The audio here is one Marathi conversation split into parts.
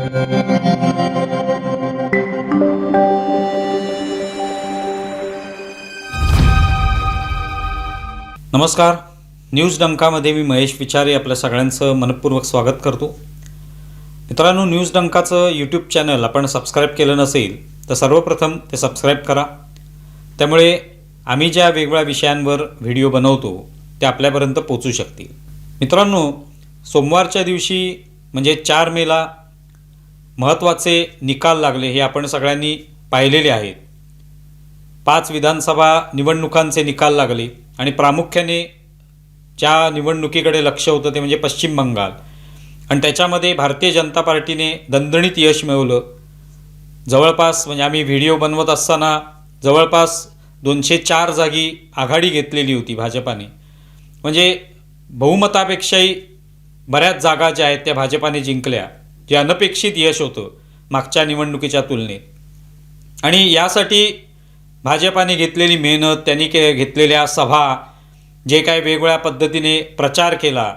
नमस्कार. न्यूज डंकामध्ये मी महेश विचारे आपल्या सगळ्यांचं मनपूर्वक स्वागत करतो. मित्रांनो, न्यूज डंकाचं यूट्यूब चॅनल आपण सबस्क्राईब केलं नसेल तर सर्वप्रथम ते सबस्क्राईब करा. त्यामुळे आम्ही ज्या वेगवेगळ्या विषयांवर व्हिडिओ बनवतो ते आपल्यापर्यंत पोचू शकतील. मित्रांनो, सोमवारच्या दिवशी म्हणजे 4 मेला महत्त्वाचे निकाल लागले हे आपण सगळ्यांनी पाहिलेले आहेत. 5 विधानसभा निवडणुकांचे निकाल लागले आणि प्रामुख्याने ज्या निवडणुकीकडे लक्ष होतं ते म्हणजे पश्चिम बंगाल, आणि त्याच्यामध्ये भारतीय जनता पार्टीने दणदणीत यश मिळवलं. जवळपास म्हणजे आम्ही व्हिडिओ बनवत असताना जवळपास 204 जागी आघाडी घेतलेली होती भाजपाने. म्हणजे बहुमतापेक्षाही बऱ्याच जागा ज्या आहेत त्या भाजपाने जिंकल्या, जे अनपेक्षित यश होतं मागच्या निवडणुकीच्या तुलनेत. आणि यासाठी भाजपाने घेतलेली मेहनत, त्यांनी घेतलेल्या सभा, जे काय वेगवेगळ्या पद्धतीने प्रचार केला,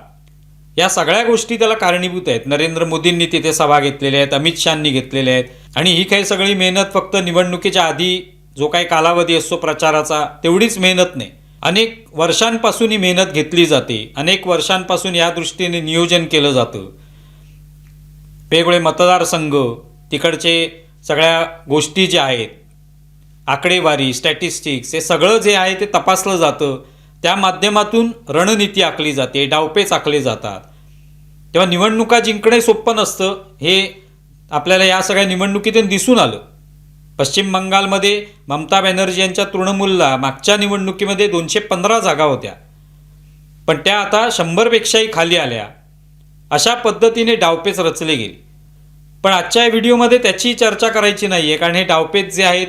या सगळ्या गोष्टी त्याला कारणीभूत आहेत. नरेंद्र मोदींनी तिथे सभा घेतलेल्या आहेत, अमित शहांनी घेतलेल्या आहेत. आणि ही काही सगळी मेहनत फक्त निवडणुकीच्या आधी जो काही कालावधी असतो प्रचाराचा तेवढीच मेहनत नाही. अनेक वर्षांपासून ही मेहनत घेतली जाते. अनेक वर्षांपासून या दृष्टीने नियोजन केलं जातं. वेगवेगळे मतदारसंघ, तिकडचे सगळ्या गोष्टी ज्या आहेत, आकडेवारी, स्टॅटिस्टिक्स, हे सगळं जे आहे ते तपासलं जातं. त्या माध्यमातून रणनीती आखली जाते, डावपेच आखले जातात. तेव्हा निवडणुका जिंकणे सोपं नसतं हे आपल्याला या सगळ्या निवडणुकीतून दिसून आलं. पश्चिम बंगालमध्ये ममता बॅनर्जी यांच्या तृणमूलला मागच्या निवडणुकीमध्ये 215 जागा होत्या, पण त्या आता 100पेक्षाही खाली आल्या. अशा पद्धतीने डावपेच रचले गेले. पण आजच्या या व्हिडिओमध्ये त्याची चर्चा करायची नाही आहे, कारण हे डावपेच जे आहेत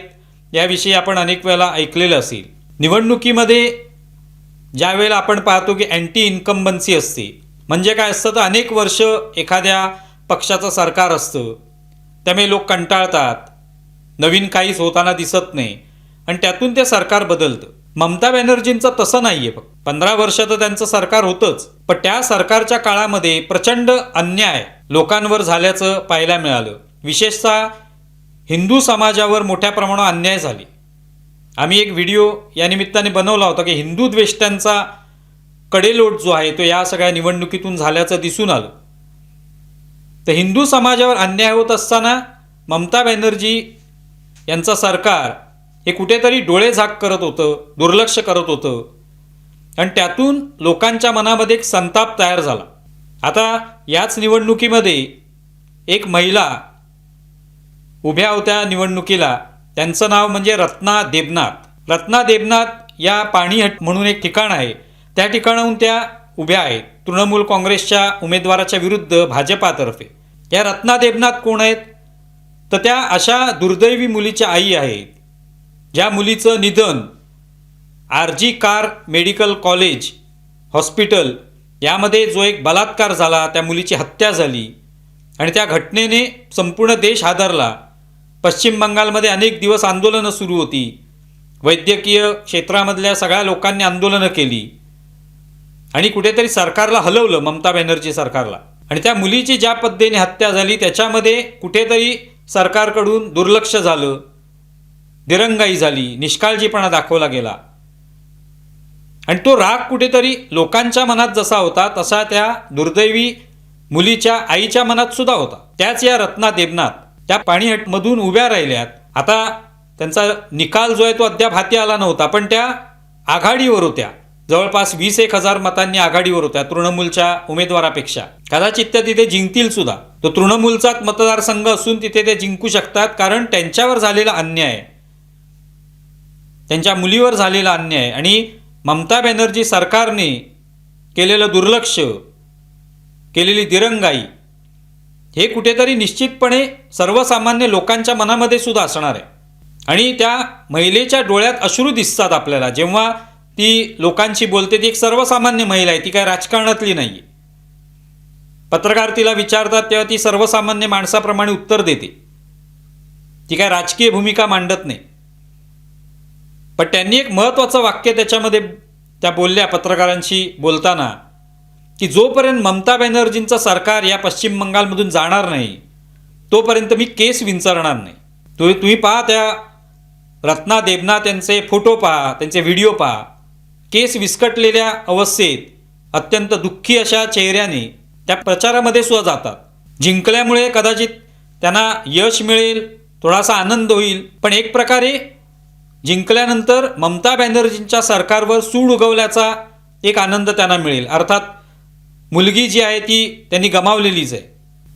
याविषयी आपण अनेक वेळेला ऐकलेलं असेल. निवडणुकीमध्ये ज्या वेळेला आपण पाहतो की अँटी इन्कम्बन्सी असते, म्हणजे काय असतं तर अनेक वर्ष एखाद्या पक्षाचं सरकार असतं, त्यामुळे लोक कंटाळतात, नवीन काहीच होताना दिसत नाही आणि त्यातून ते सरकार बदलतं. ममता बॅनर्जींचं तसं नाही आहे. 15 वर्ष तर त्यांचं सरकार होतंच, पण त्या सरकारच्या काळामध्ये प्रचंड अन्याय लोकांवर झाल्याचं पाहायला मिळालं. विशेषतः हिंदू समाजावर मोठ्या प्रमाणावर अन्याय झाले. आम्ही एक व्हिडिओ या निमित्ताने बनवला होता की हिंदू द्वेष्ट्यांचा कडेलोट जो आहे तो या सगळ्या निवडणुकीतून झाल्याचं दिसून आलं. तर हिंदू समाजावर अन्याय होत असताना ममता बॅनर्जी यांचं सरकार हे कुठेतरी डोळेझाक करत होतं, दुर्लक्ष करत होतं, आणि त्यातून लोकांच्या मनामध्ये एक संताप तयार झाला. आता याच निवडणुकीमध्ये एक महिला उभ्या होत्या निवडणुकीला. त्यांचं नाव म्हणजे रत्ना देबनाथ. रत्ना देबनाथ या पाणीहट म्हणून एक ठिकाण आहे, त्या ठिकाणाहून त्या उभ्या आहेत तृणमूल काँग्रेसच्या उमेदवाराच्या विरुद्ध भाजपातर्फे. या रत्ना देबनाथ कोण आहेत तर त्या अशा दुर्दैवी मुलीच्या आई आहेत, ज्या मुलीचं निधन RG car medical college hospital यामध्ये जो एक बलात्कार झाला, त्या मुलीची हत्या झाली आणि त्या घटनेने संपूर्ण देश हादरला. पश्चिम बंगालमध्ये अनेक दिवस आंदोलनं सुरू होती. वैद्यकीय क्षेत्रामधल्या सगळ्या लोकांनी आंदोलनं केली आणि कुठेतरी सरकारला हलवलं, ममता बॅनर्जी सरकारला. आणि त्या मुलीची ज्या पद्धतीने हत्या झाली त्याच्यामध्ये कुठेतरी सरकारकडून दुर्लक्ष झालं, दिरंगाई झाली, निष्काळजीपणा दाखवला गेला. आणि तो राग कुठेतरी लोकांच्या मनात जसा होता तसा त्या दुर्दैवी मुलीच्या आईच्या मनात सुद्धा होता. त्याच या रत्ना देबनाथ त्या पाणीहटमधून उभ्या राहिल्यात. आता त्यांचा निकाल जो आहे तो अद्याप हाती आला नव्हता, पण त्या आघाडीवर होत्या. जवळपास 20,000 मतांनी आघाडीवर होत्या तृणमूलच्या उमेदवारापेक्षा. कदाचित त्या तिथे जिंकतील सुद्धा. तो तृणमूलचाच मतदारसंघ असून तिथे ते जिंकू शकतात, कारण त्यांच्यावर झालेला अन्याय, त्यांच्या मुलीवर झालेला अन्याय आणि ममता बॅनर्जी सरकारने केलेलं दुर्लक्ष, केलेली दिरंगाई हे कुठेतरी निश्चितपणे सर्वसामान्य लोकांच्या मनामध्ये सुद्धा असणार आहे. आणि त्या महिलेच्या डोळ्यात अश्रू दिसतात आपल्याला जेव्हा ती लोकांशी बोलते. ती एक सर्वसामान्य महिला आहे, ती काय राजकारणातली नाही आहे. पत्रकार तिला विचारतात तेव्हा ती सर्वसामान्य माणसाप्रमाणे उत्तर देते. ती काय राजकीय भूमिका मांडत नाही. पण त्यांनी एक महत्त्वाचं वाक्य त्याच्यामध्ये त्या बोलल्या पत्रकारांशी बोलताना, की जोपर्यंत ममता बॅनर्जींचं सरकार या पश्चिम बंगालमधून जाणार नाही तोपर्यंत मी केस विंचरणार नाही. तुम्ही पहा, त्या रत्ना देबनाथ यांचे फोटो पहा, त्यांचे व्हिडिओ पहा. केस विस्कटलेल्या अवस्थेत अत्यंत दुःखी अशा चेहऱ्याने त्या प्रचारामध्ये सुद्धा जातात. जिंकल्यामुळे कदाचित त्यांना यश मिळेल, थोडासा आनंद होईल, पण एक प्रकारे जिंकल्यानंतर ममता बॅनर्जींच्या सरकारवर सूड उगवल्याचा एक आनंद त्यांना मिळेल. अर्थात मुलगी जी आहे ती त्यांनी गमावलेलीच आहे,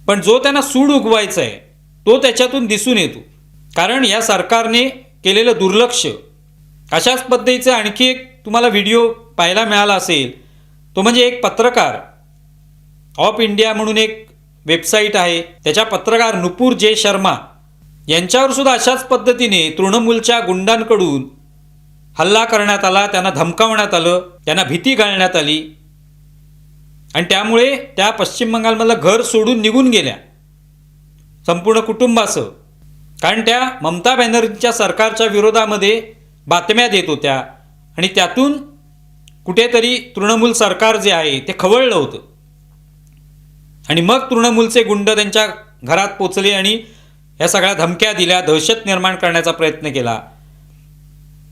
पण जो त्यांना सूड उगवायचा आहे तो त्याच्यातून दिसून येतो. कारण या सरकारने केलेलं दुर्लक्ष. अशाच पद्धतीचे आणखी एक तुम्हाला व्हिडिओ पाहायला मिळाला असेल, तो म्हणजे एक पत्रकार, ऑफ इंडिया म्हणून एक वेबसाईट आहे, त्याच्या पत्रकार नुपूर जे शर्मा यांच्यावर सुद्धा अशाच पद्धतीने तृणमूलच्या गुंडांकडून हल्ला करण्यात आला, त्यांना धमकावण्यात आलं, त्यांना भीती घालण्यात आली आणि त्यामुळे त्या पश्चिम बंगालमधलं घर सोडून निघून गेल्या संपूर्ण कुटुंबासह. कारण त्या ममता बॅनर्जीच्या सरकारच्या विरोधामध्ये बातम्या देत होत्या आणि त्यातून कुठेतरी तृणमूल सरकार जे आहे ते खवळलं होतं. आणि मग तृणमूलचे गुंड त्यांच्या घरात पोचले आणि या सगळ्या धमक्या दिल्या, दहशत निर्माण करण्याचा प्रयत्न केला.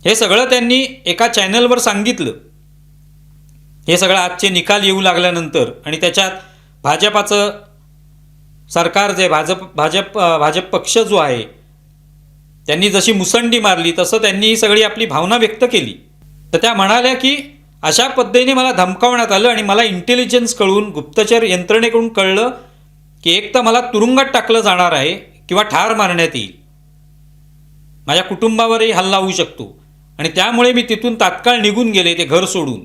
हे सगळं त्यांनी एका चॅनलवर सांगितलं. हे सगळं आजचे निकाल येऊ लागल्यानंतर आणि त्याच्यात भाजपाचं सरकार जे भाजप पक्ष जो आहे त्यांनी जशी मुसंडी मारली तसं त्यांनी ही सगळी आपली भावना व्यक्त केली. तर त्या म्हणाल्या की अशा पद्धतीने मला धमकावण्यात आलं आणि मला इंटेलिजन्स कळून, गुप्तचर यंत्रणेकडून कळलं की एक तर मला तुरुंगात टाकलं जाणार आहे किंवा ठार मारण्यात येईल, माझ्या कुटुंबावरही हल्ला होऊ शकतो आणि त्यामुळे मी तिथून तात्काळ निघून गेले ते घर सोडून.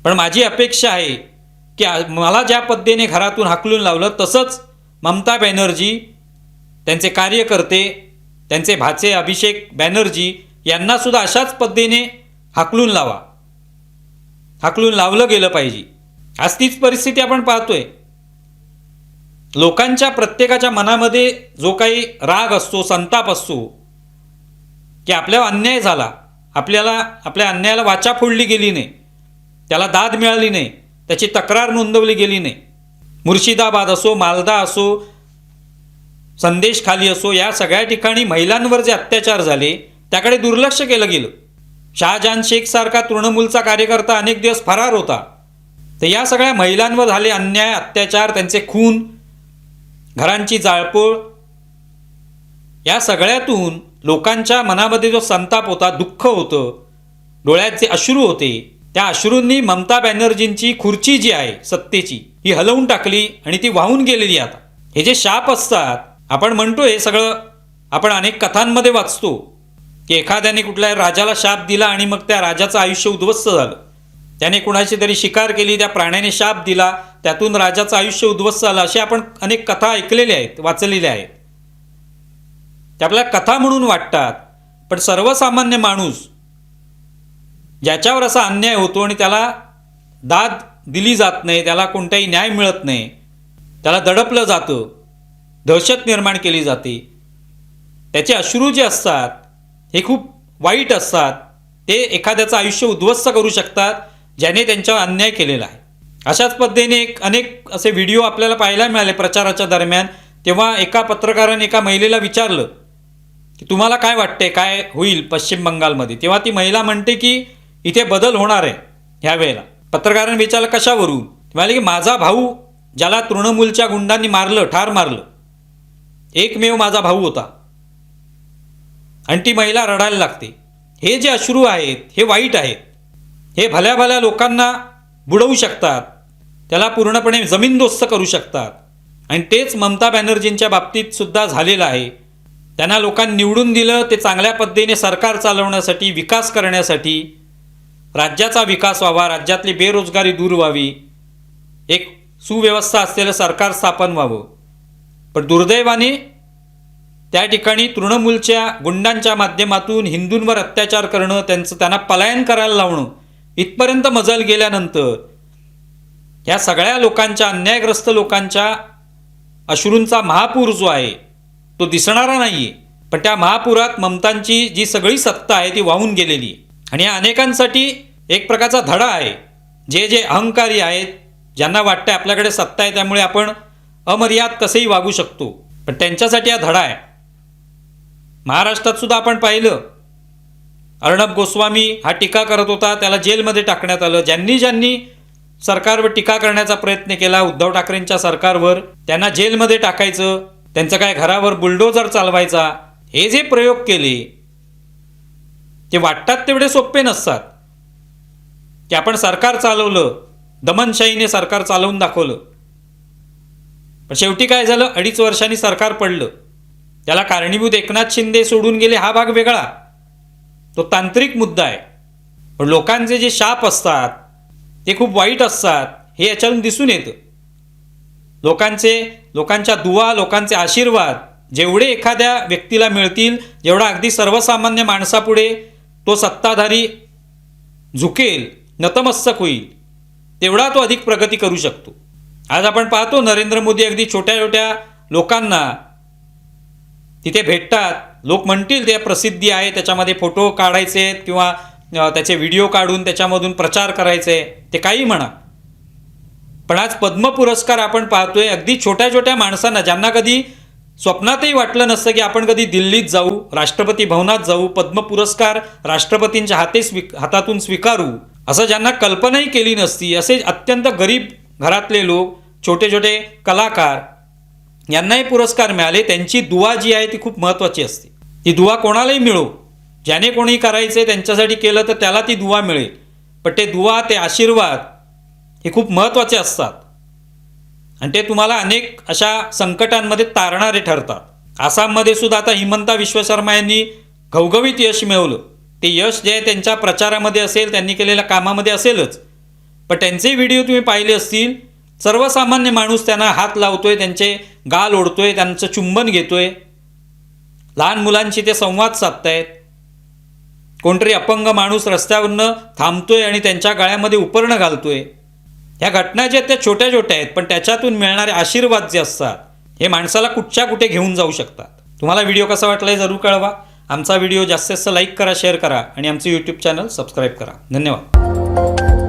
पण माझी अपेक्षा आहे की मला ज्या पद्धतीने घरातून हाकलून लावलं तसंच ममता बॅनर्जी, त्यांचे कार्यकर्ते, त्यांचे भाचे अभिषेक बॅनर्जी यांनासुद्धा अशाच पद्धतीने हाकलून लावलं गेलं पाहिजे. आज तीच परिस्थिती आपण पाहतोय. लोकांच्या प्रत्येकाच्या मनामध्ये जो काही राग असतो, संताप असतो की आपल्यावर अन्याय झाला, आपल्याला आपल्या अन्यायाला वाचा फोडली गेली नाही, त्याला दाद मिळाली नाही, त्याची तक्रार नोंदवली गेली नाही. मुर्शिदाबाद असो, मालदा असो, संदेशखाली असो, या सगळ्या ठिकाणी महिलांवर जे अत्याचार झाले त्याकडे दुर्लक्ष केलं गेलं. शाहजहान शेखसारखा तृणमूलचा कार्यकर्ता अनेक दिवस फरार होता. तर या सगळ्या महिलांवर झाले अन्याय, अत्याचार, त्यांचे खून, घरांची जाळपोळ, या सगळ्यातून लोकांच्या मनामध्ये जो संताप होता, दुःख होतं, डोळ्यात जे अश्रू होते, त्या अश्रूंनी ममता बॅनर्जींची खुर्ची जी आहे सत्तेची ही हलवून टाकली आणि ती वाहून गेलेली. आता हे जे शाप असतात, आपण म्हणतो हे सगळं आपण अनेक कथांमध्ये वाचतो की एखाद्याने कुठल्या राजाला शाप दिला आणि मग त्या राजाचं आयुष्य उद्ध्वस्त झालं. त्याने कुणाची तरी शिकार केली, त्या प्राण्याने शाप दिला, त्यातून राजाचं आयुष्य उद्ध्वस्त झालं. असे आपण अनेक कथा ऐकलेल्या आहेत, वाचलेल्या आहेत. त्या आपल्याला कथा म्हणून वाटतात, पण सर्वसामान्य माणूस ज्याच्यावर असा अन्याय होतो आणि त्याला दाद दिली जात नाही, त्याला कोणताही न्याय मिळत नाही, त्याला दडपलं जातं, दहशत निर्माण केली जाते, त्याचे अश्रू जे असतात हे खूप वाईट असतात. ते एखाद्याचं आयुष्य उद्ध्वस्त करू शकतात ज्याने त्यांच्यावर अन्याय केलेला आहे. अशाच पद्धतीने अनेक असे व्हिडिओ आपल्याला पाहायला मिळाले प्रचाराच्या दरम्यान. तेव्हा एका पत्रकाराने एका महिलेला विचारलं की तुम्हाला काय वाटते, काय होईल पश्चिम बंगालमध्ये? तेव्हा ती महिला म्हणते की इथे बदल होणार आहे ह्या वेळेला. पत्रकाराने विचारलं कशावरून? म्हणाले की माझा भाऊ ज्याला तृणमूलच्या गुंडांनी मारलं, ठार मारलं, एकमेव माझा भाऊ होता. आणि ती महिला रडायला लागते. हे जे अश्रू आहेत हे वाईट आहेत. हे भल्या भल्या लोकांना बुडवू शकतात, त्याला पूर्णपणे जमीनदोस्त करू शकतात. आणि तेच ममता बॅनर्जींच्या बाबतीत सुद्धा झालेलं आहे. त्यांना लोकांनी निवडून दिलं ते चांगल्या पद्धतीने सरकार चालवण्यासाठी, विकास करण्यासाठी, राज्याचा विकास व्हावा, राज्यातली बेरोजगारी दूर व्हावी, एक सुव्यवस्था असलेलं सरकार स्थापन व्हावं. पण दुर्दैवाने त्या ठिकाणी तृणमूलच्या गुंडांच्या माध्यमातून हिंदूंवर अत्याचार करणं, त्यांना पलायन करायला लावणं इथपर्यंत मजल गेल्यानंतर ह्या सगळ्या लोकांच्या, अन्यायग्रस्त लोकांच्या अश्रूंचा महापूर जो आहे तो दिसणारा नाही आहे. पण त्या महापुरात ममतांची जी सगळी सत्ता आहे ती वाहून गेलेली आहे. आणि या अनेकांसाठी एक प्रकारचा धडा आहे. जे अहंकारी आहेत, ज्यांना वाटतं आपल्याकडे सत्ता आहे त्यामुळे आपण अमर्याद कसेही वागू शकतो, पण त्यांच्यासाठी हा धडा आहे. महाराष्ट्रात सुद्धा आपण पाहिलं, अर्णब गोस्वामी हा टीका करत होता, त्याला जेलमध्ये टाकण्यात आलं. ज्यांनी ज्यांनी सरकारवर टीका करण्याचा प्रयत्न केला, उद्धव ठाकरेंच्या सरकारवर, त्यांना जेलमध्ये टाकायचं, त्यांचं काय घरावर बुलडोजर चालवायचा, हे जे प्रयोग केले ते वाटतात तेवढे सोपे नसतात. की आपण सरकार चालवलं, दमनशाहीने सरकार चालवून दाखवलं, पण शेवटी काय झालं, 2.5 वर्षांनी सरकार पडलं. त्याला कारणीभूत एकनाथ शिंदे सोडून गेले हा भाग वेगळा, तो तांत्रिक मुद्दा आहे. पण लोकांचे जे शाप असतात ते खूप वाईट असतात, हे याच्यातून दिसून येतं. लोकांच्या दुआ, लोकांचे आशीर्वाद जेवढे एखाद्या व्यक्तीला मिळतील, जेवढा अगदी सर्वसामान्य माणसापुढे तो सत्ताधारी झुकेल, नतमस्तक होईल, तेवढा तो अधिक प्रगती करू शकतो. आज आपण पाहतो नरेंद्र मोदी अगदी छोट्या छोट्या लोकांना तिथे भेटतात. लोक म्हणतील ते प्रसिद्धी आहे, त्याच्यामध्ये फोटो काढायचे आहेत किंवा त्याचे व्हिडिओ काढून त्याच्यामधून प्रचार करायचे, ते काही म्हणा. पण आज पद्म पुरस्कार आपण पाहतोय अगदी छोट्या छोट्या माणसांना, ज्यांना कधी स्वप्नातही वाटलं नसतं की आपण कधी दिल्लीत जाऊ, राष्ट्रपती भवनात जाऊ, पद्म पुरस्कार राष्ट्रपतींच्या हातातून स्वीकारू, असं ज्यांना कल्पनाही केली नसती, असे अत्यंत गरीब घरातले लोक, छोटे छोटे कलाकार, यांनाही पुरस्कार मिळाले. त्यांची दुआ जी आहे ती खूप महत्त्वाची असते. ती दुआ कोणालाही मिळो, ज्याने कोणी करायचे त्यांच्यासाठी केलं तर त्याला ती दुआ मिळेल. पण ते दुआ, ते आशीर्वाद हे खूप महत्त्वाचे असतात आणि ते तुम्हाला अनेक अशा संकटांमध्ये तारणारे ठरतात. आसाममध्ये सुद्धा आता हिमंता विश्व शर्मा यांनी घवघवीत यश मिळवलं. ते यश जे आहे त्यांच्या प्रचारामध्ये असेल, त्यांनी केलेल्या कामामध्ये असेलच, पण त्यांचे व्हिडिओ तुम्ही पाहिले असतील, सर्वसामान्य माणूस त्यांना हात लावतोय, त्यांचे गाल ओढतोय, त्यांचं चुंबन घेतोय, लहान मुलांशी ते संवाद साधतायत. कोणतरी अपंग माणूस रस्त्यावरनं थांबतोय आणि त्यांच्या गळ्यामध्ये उपरणं घालतोय. ह्या घटना ज्या आहेत त्या छोट्या छोट्या आहेत, पण त्याच्यातून मिळणारे आशीर्वाद जे असतात हे माणसाला कुठे घेऊन जाऊ शकतात. तुम्हाला व्हिडिओ कसा वाटला हे जरूर कळवा. आमचा व्हिडिओ जास्तीत जास्त लाईक करा, शेअर करा आणि आमचं यूट्यूब चॅनल सबस्क्राईब करा. धन्यवाद.